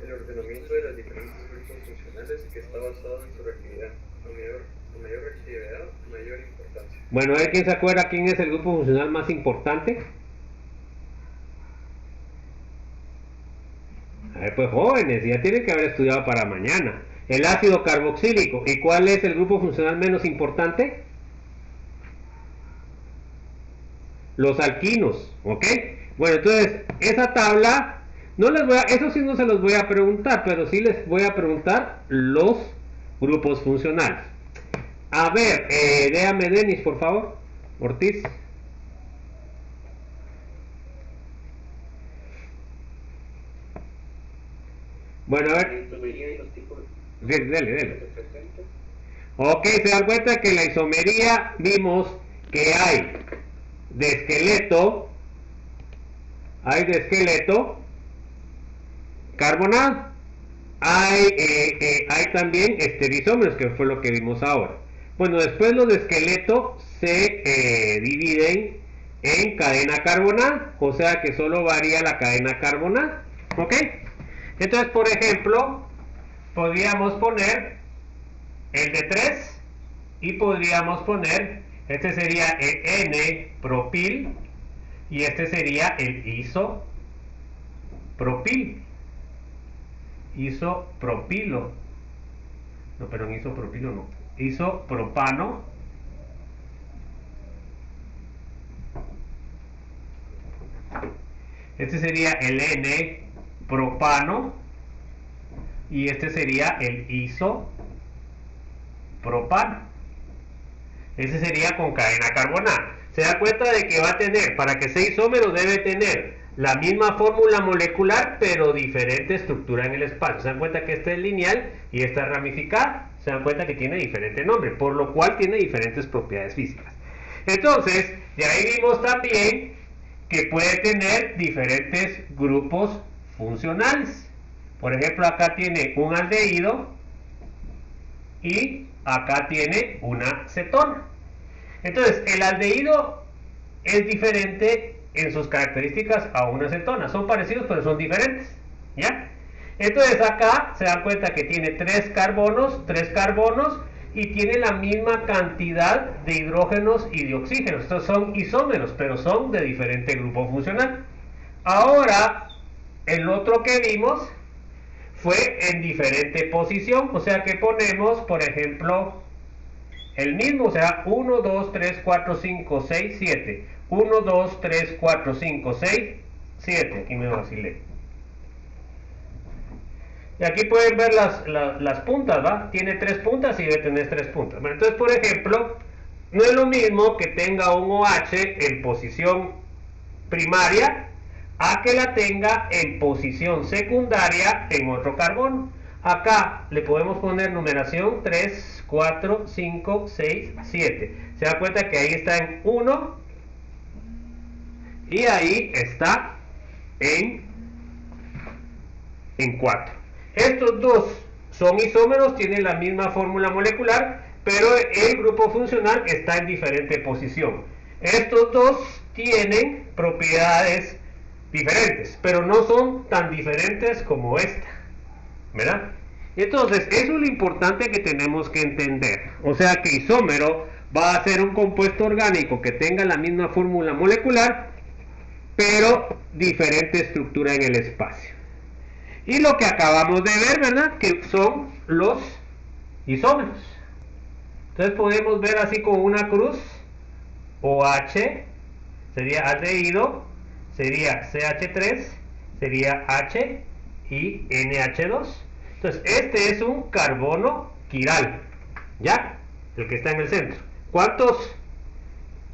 El ordenamiento de las diferentes grupos funcionales que está basado en su reactividad. A mayor reactividad, mayor importancia. Bueno, a ver, ¿quién se acuerda quién es el grupo funcional más importante? A ver, pues jóvenes, ya tienen que haber estudiado para mañana. El ácido carboxílico. ¿Y cuál es el grupo funcional menos importante? Los alquinos, ¿ok? Bueno, entonces, esa tabla, eso sí no se los voy a preguntar, pero sí les voy a preguntar los grupos funcionales. A ver, léame Denis, por favor. Ortiz. Bueno, a ver. Dele. Ok, se dan cuenta que en la isomería vimos que hay de esqueleto carbonado, hay también estereoisómeros, que fue lo que vimos ahora. Bueno, después los de esqueleto se dividen en cadena carbonada, o sea que solo varía la cadena carbonada, ¿ok? Entonces, por ejemplo, podríamos poner el de 3 y podríamos poner, este sería el N-propil y este sería el isopropilo. No, pero en isopropilo no. Isopropano. Este sería el N-propano y este sería el isopropano. Ese sería con cadena carbonada. Se da cuenta de que va a tener, para que sea isómero, debe tener la misma fórmula molecular, pero diferente estructura en el espacio. Se dan cuenta que esta es lineal y esta es ramificada. Se dan cuenta que tiene diferente nombre, por lo cual tiene diferentes propiedades físicas. Entonces, de ahí vimos también que puede tener diferentes grupos funcionales. Por ejemplo, acá tiene un aldehído y acá tiene una cetona. Entonces, el aldehído es diferente en sus características a una cetona. Son parecidos, pero son diferentes, ¿ya? Entonces, acá se dan cuenta que tiene 3 carbonos y tiene la misma cantidad de hidrógenos y de oxígenos. Estos son isómeros, pero son de diferente grupo funcional. Ahora, el otro que vimos fue en diferente posición, o sea que ponemos, por ejemplo, el mismo, o sea, 1, 2, 3, 4, 5, 6, 7. 1, 2, 3, 4, 5, 6, 7. Aquí me vacilé. Y aquí pueden ver las puntas, ¿va? Tiene 3 puntas y debe tener 3 puntas. Bueno, entonces, por ejemplo, no es lo mismo que tenga un OH en posición primaria a que la tenga en posición secundaria en otro carbono. Acá le podemos poner numeración 3, 4, 5, 6, 7. Se da cuenta que ahí está en 1 y ahí está en 4. Estos dos son isómeros, tienen la misma fórmula molecular, pero el grupo funcional está en diferente posición. Estos dos tienen propiedades diferentes, pero no son tan diferentes como esta, ¿verdad? Entonces, eso es lo importante que tenemos que entender. O sea que isómero va a ser un compuesto orgánico que tenga la misma fórmula molecular, pero diferente estructura en el espacio. Y lo que acabamos de ver, ¿verdad? Que son los isómeros. Entonces podemos ver así como una cruz, OH, sería aldehído, sería CH3, sería H y NH2. Entonces este es un carbono quiral, ¿ya? El que está en el centro. ¿Cuántos?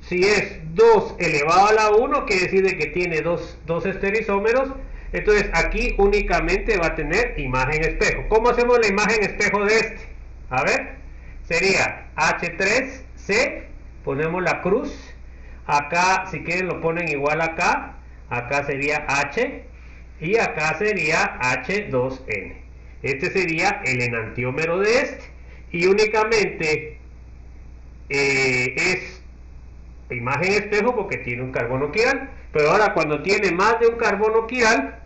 Si es 2 elevado a la 1, quiere decir de que tiene dos estereoisómeros. Entonces aquí únicamente va a tener imagen espejo. ¿Cómo hacemos la imagen espejo de este? A ver, sería H3C, ponemos la cruz. Acá, si quieren, lo ponen igual acá. Acá sería H y acá sería H2N. Este sería el enantiómero de este. Y únicamente es imagen espejo porque tiene un carbono quiral. Pero ahora cuando tiene más de un carbono quiral,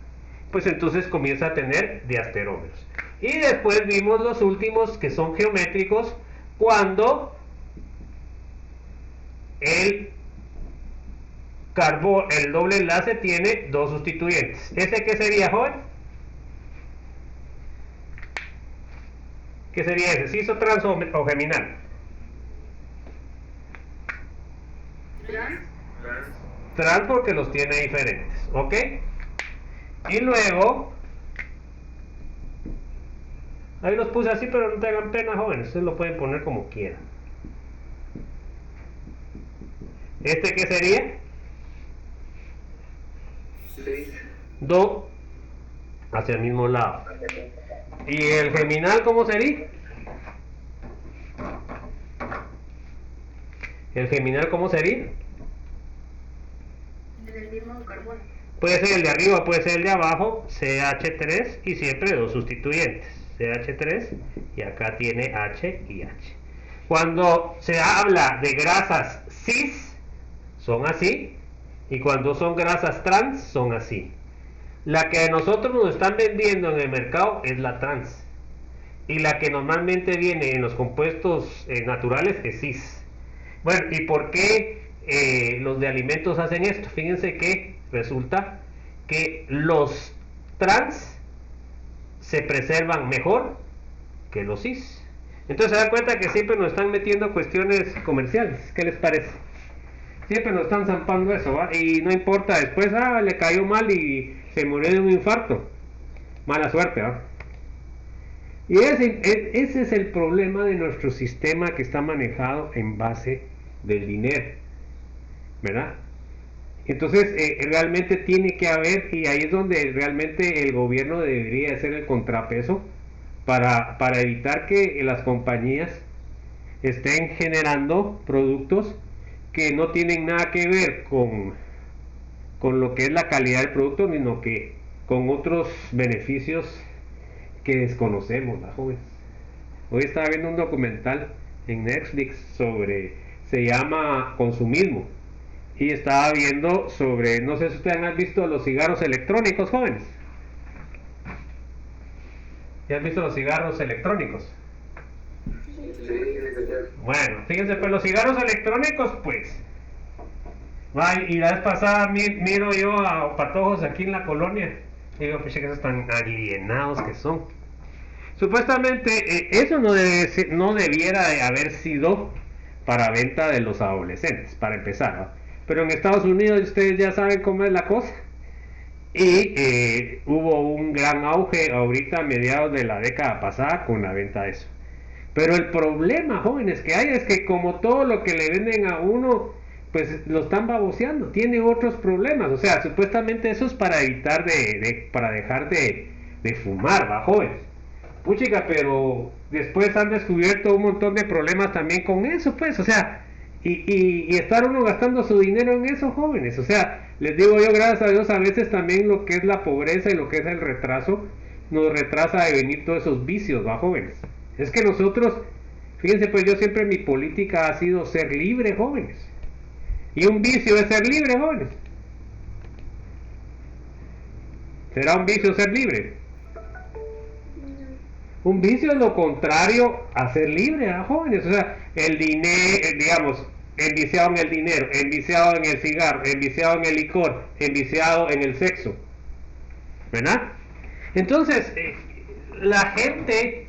pues entonces comienza a tener diasterómeros. Y después vimos los últimos que son geométricos, cuando el doble enlace tiene dos sustituyentes. ¿Ese qué sería, joven? ¿Qué sería ese? ¿Cis o trans o geminal? Trans porque los tiene diferentes, ¿ok? Y luego, ahí los puse así, pero no tengan pena, jóvenes, ustedes lo pueden poner como quieran. ¿Este qué sería? 6. Do hacia el mismo lado. ¿Y el geminal cómo sería? ¿El geminal cómo sería? del mismo carbono. Puede ser el de arriba, puede ser el de abajo, CH3 y siempre dos sustituyentes, CH3 y acá tiene H y H. Cuando se habla de grasas cis, son así, y cuando son grasas trans, son así. La que a nosotros nos están vendiendo en el mercado es la trans, y la que normalmente viene en los compuestos naturales es cis. Bueno, ¿y por qué los de alimentos hacen esto? Fíjense que resulta que los trans se preservan mejor que los cis. Entonces se dan cuenta que siempre nos están metiendo cuestiones comerciales. ¿Qué les parece? Siempre nos están zampando eso, ¿va? Y no importa, después le cayó mal y se murió de un infarto. Mala suerte, ¿va? Y ese es el problema de nuestro sistema que está manejado en base del dinero, ¿verdad? Entonces realmente tiene que haber, y ahí es donde realmente el gobierno debería hacer el contrapeso para evitar que las compañías estén generando productos que no tienen nada que ver con lo que es la calidad del producto, sino que con otros beneficios que desconocemos, ¿la jóvenes? Hoy estaba viendo un documental en Netflix se llama Consumismo, y estaba viendo sobre, no sé si ustedes han visto los cigarros electrónicos, jóvenes. ¿Ya han visto los cigarros electrónicos? Bueno, fíjense, pues los cigarros electrónicos, pues, y la vez pasada miro yo a patojos aquí en la colonia, y digo, pues, que esos tan alienados que son. Supuestamente, eso no debiera de haber sido para venta de los adolescentes, para empezar, ¿no? Pero en Estados Unidos ustedes ya saben cómo es la cosa, y hubo un gran auge ahorita a mediados de la década pasada con la venta de eso. Pero el problema, jóvenes, que hay es que como todo lo que le venden a uno, pues lo están baboseando, tiene otros problemas. O sea, supuestamente eso es para evitar para dejar de fumar, ¿va, jóvenes? puchica, pero después han descubierto un montón de problemas también con eso, pues, o sea, y estar uno gastando su dinero en eso, jóvenes, o sea, les digo yo, gracias a Dios, a veces también lo que es la pobreza y lo que es el retraso, nos retrasa de venir todos esos vicios, ¿va, jóvenes? Es que nosotros, fíjense, pues yo siempre mi política ha sido ser libre, jóvenes, y un vicio es ser libre, jóvenes. ¿Será un vicio ser libre? Un vicio es lo contrario a ser libre, ¿ah, jóvenes? O sea, el dinero, digamos, enviciado en el dinero, enviciado en el cigarro, enviciado en el licor, enviciado en el sexo, ¿verdad? Entonces, la gente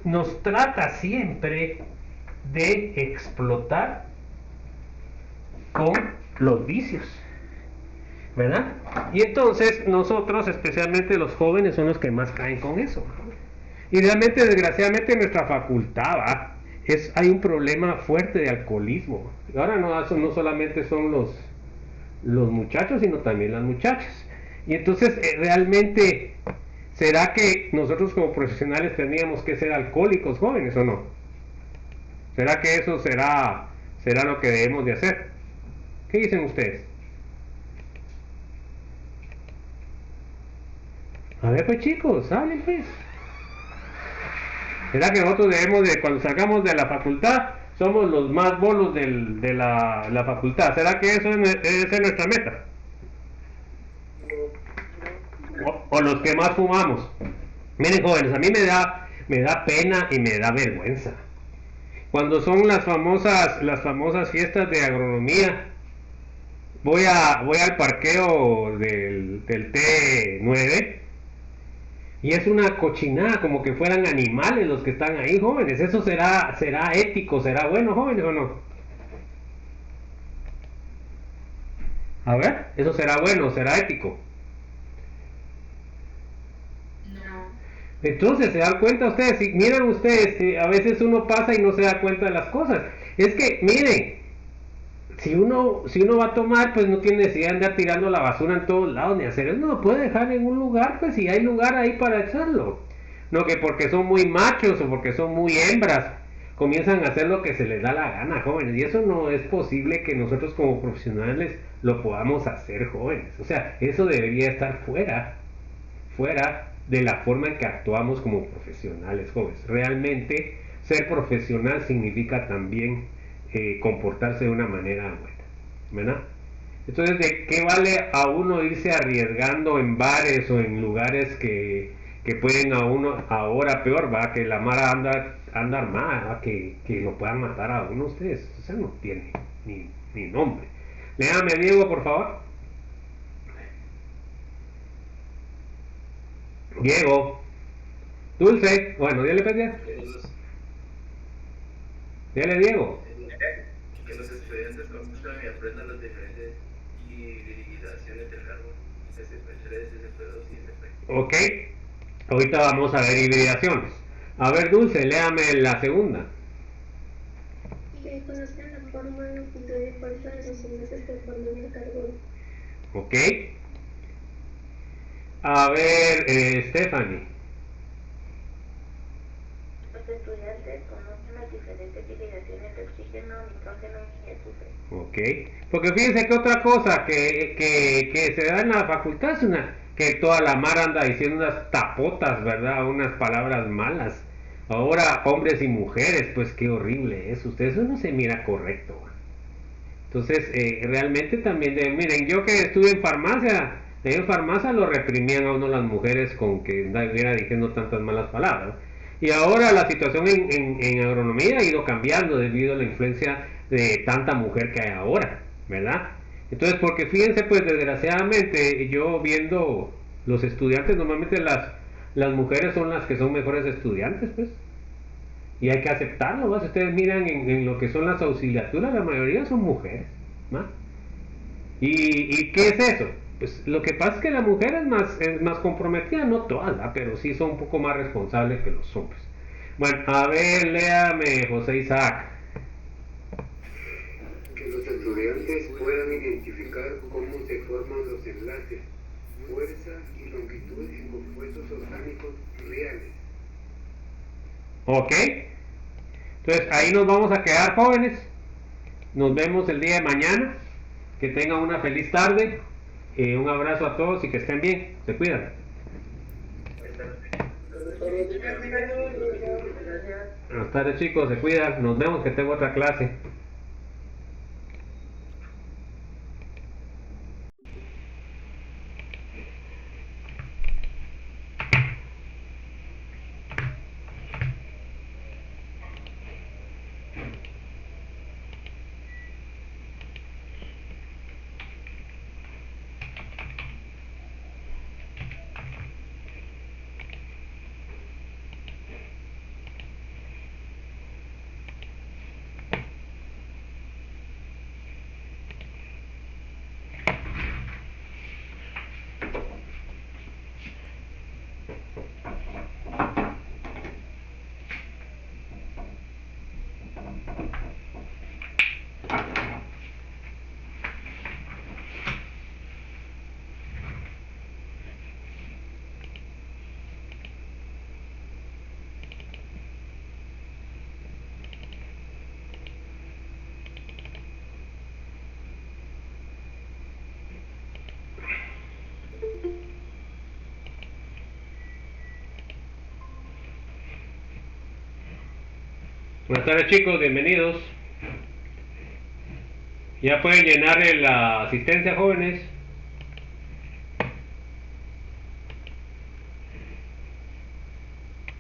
nos trata siempre de explotar con los vicios, ¿verdad? Y entonces nosotros, especialmente los jóvenes, son los que más caen con eso. Y realmente, desgraciadamente, en nuestra facultad hay un problema fuerte de alcoholismo. Y ahora no solamente son los muchachos, sino también las muchachas. Y entonces, realmente, ¿será que nosotros como profesionales tendríamos que ser alcohólicos jóvenes o no? ¿Será que eso será lo que debemos de hacer? ¿Qué dicen ustedes? A ver, pues chicos, hablen pues. ¿Será que nosotros debemos de, cuando salgamos de la facultad, somos los más bolos de la facultad? ¿Será que eso es nuestra meta? O los que más fumamos. Miren, jóvenes, a mí me da pena y me da vergüenza. Cuando son las famosas fiestas de agronomía, voy al parqueo del T9 y es una cochinada, como que fueran animales los que están ahí, jóvenes. ¿Eso será ético, será bueno, jóvenes, o no? A ver, ¿eso será bueno, será ético? Entonces, ¿se dan cuenta ustedes? Si miran ustedes, a veces uno pasa y no se da cuenta de las cosas. Es que, miren, si uno va a tomar, pues no tiene necesidad de andar tirando la basura en todos lados, ni hacer eso. No lo puede dejar en un lugar, pues si hay lugar ahí para echarlo. No que porque son muy machos o porque son muy hembras, comienzan a hacer lo que se les da la gana, jóvenes. Y eso no es posible que nosotros como profesionales lo podamos hacer, jóvenes. O sea, eso debería estar fuera de la forma en que actuamos como profesionales, jóvenes. Realmente ser profesional significa también comportarse de una manera buena, ¿verdad? Entonces, ¿de qué vale a uno irse arriesgando en bares o en lugares que pueden a uno, ahora peor, va, que la mara anda armada, ¿va? Que lo puedan matar a uno ustedes? O sea, no tiene ni nombre. Léame, Diego, por favor. Diego, Dulce, bueno, dile pues ya. Dile, Diego. Que los estudiantes conozcan y aprendan las diferentes hibridizaciones del carbón, SP3, SP2 y SP. Ok, ahorita vamos a ver hibridaciones. A ver, Dulce, léame la segunda. Que conozcan la forma, longitud y fuerza de los enlaces que forman el carbono. Ok. A ver, Stephanie. Los estudiantes conocen las diferentes hibridaciones de oxígeno, nitrógeno y azufre. Ok, porque fíjense que otra cosa que se da en la facultad es que toda la mar anda diciendo unas tapotas, ¿verdad? Unas palabras malas. Ahora, hombres y mujeres, pues qué horrible es. Eso no se mira correcto. Entonces, realmente también, miren, yo que estuve en farmacia lo reprimían a uno las mujeres con que estuviera diciendo tantas malas palabras. Y ahora la situación en agronomía ha ido cambiando debido a la influencia de tanta mujer que hay ahora, ¿verdad? Entonces, porque fíjense, pues desgraciadamente, yo viendo los estudiantes, normalmente las mujeres son las que son mejores estudiantes, pues. Y hay que aceptarlo, ¿no? Si ustedes miran en lo que son las auxiliaturas, la mayoría son mujeres, ¿no? ¿Y qué es eso? Pues lo que pasa es que la mujer es más comprometida, no todas, ¿verdad? Pero sí son un poco más responsables que los hombres. Bueno, a ver, léame, José Isaac. Que los estudiantes puedan identificar cómo se forman los enlaces, fuerza y longitud en compuestos orgánicos reales, Ok. Entonces ahí nos vamos a quedar, jóvenes. Nos vemos el día de mañana. Que tengan una feliz tarde. Un abrazo a todos y que estén bien. Se cuidan. Buenas tardes, chicos. Se cuidan. Nos vemos, que tengo otra clase. Buenas tardes, chicos, bienvenidos. Ya pueden llenar la asistencia, jóvenes.